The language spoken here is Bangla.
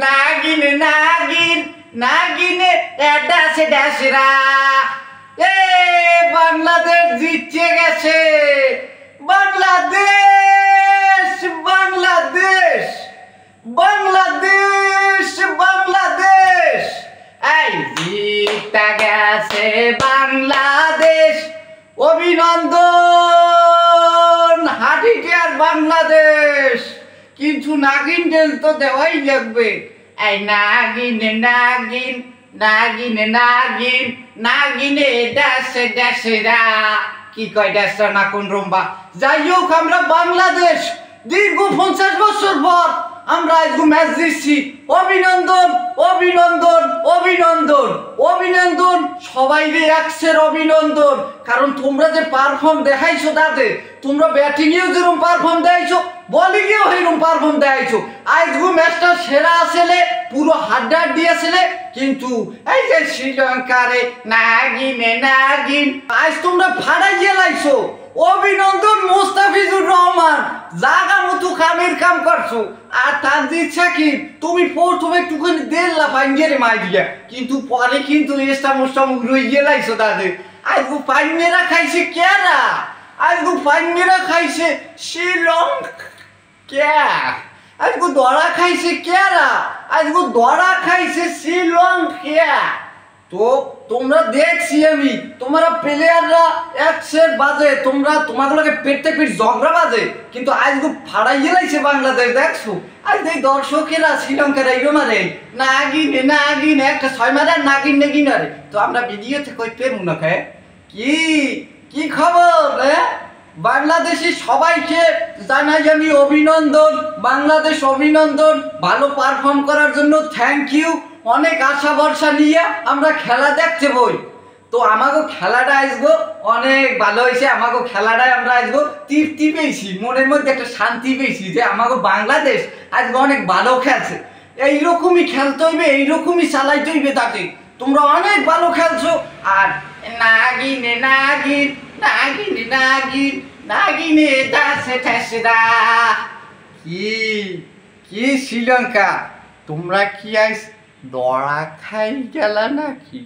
নাগিন নাগিন নাগিনে ড্যাশে ড্যাশরা এ বাংলাদেশ জিতে গেছে। বাংলাদেশ বাংলাদেশ বাংলাদেশ বাংলাদেশ এই জিতে গেছে বাংলাদেশ। অভিনন্দন হাটিটিয়ার বাংলাদেশ। কিছু নাগিন ডেল তো দেওয়াই লাগবে। এই নাগিন নাগিন নাগিন নাগিন নাগিনে ড্যাশে ড্যাশেরা কি কয় ড্যাশটা না কোন রম্বা। যাই হোক আমরা বাংলাদেশ দীর্ঘ 50 বছর পর আমরা আজকে ম্যাচ দিচ্ছি। অভিনন্দন অভিনন্দন অভিনন্দন অভিনন্দন সবাইকে একসের অভিনন্দন। কারণ তোমরা যে পারফর্ম দেখাইছো তাতে তোমরা ব্যাটিংয়েও যেরকম পারফর্ম দেখাইছো বলিংয়েও সেরকম পারফর্ম দেখাইছো। আজকে ম্যাচটা সেরা আসলে পুরো হাড্ডার দিয়েছিলে। কিন্তু এই যে শ্রীলঙ্কারে নাগিনে নাগিন আজ তোমরা ফাড়াই গেলাইছো। অভিনন্দন মুস্তাফিজুর রহমান জাগা মতো কামের কাম করছো। আর তানজিদ সাকিব তুমি প্রথমে একটুখানি দেড়লা পাঞ্জেরে মাই দিয়া কিন্তু পরে কিন্তু এসটা মোস্টামুখ রয়ে গেলাইছো তাদের। আজকে পাঞ্জেরা খাইছে কেরা? আজকে পাঞ্জেরা খাইছে শ্রীলঙ্কা। আজকে দড়া খাইছে কেরা? আজকে দড়া খাইছে শ্রীলঙ্কা। তো তোমরা দেখছি আমি তোমরা প্লেয়াররা একশের বাজে তোমরা তোমাগুলোকে পেটতে পিট ঝগড়া বাজে কিন্তু আজকে ফাড়াই গেলাইছে বাংলাদেশ। দেখছো আজ এই দর্শকেরা শ্রীলঙ্কার এই মারে নাগিনে নাগিন একটা 6 মারার নাগিন নাগিন আরে। তো আমরা ভিডিওতে কই পেরু না খায় কি কি খবর? বাংলাদেশি সবাইকে জানাই আমি অভিনন্দন। বাংলাদেশ অভিনন্দন ভালো পারফর্ম করার জন্য থ্যাংক ইউ। অনেক আশা ভরসা নিয়ে আমরা খেলা দেখতে বই। তো আমাকে খেলাটা আসবো অনেক ভালো হয়েছে। আমাকে খেলাটায় আমরা আসবো তৃপ্তি পেয়েছি, মনের মধ্যে একটা শান্তি পেয়েছি যে আমাকে বাংলাদেশ আজকে অনেক ভালো খেলছে। এইরকমই খেলতে হইবে, এইরকমই চালাইতে হইবে। তাতে তোমরা অনেক ভালো খেলছো। আর নাগিনে নাগিন নাগিনে নাগিন নাগিনে ড্যাশে ড্যাশেরা কি কি শ্রীলঙ্কা তোমরা কি আজ দড়া খাই গেলা নাকি?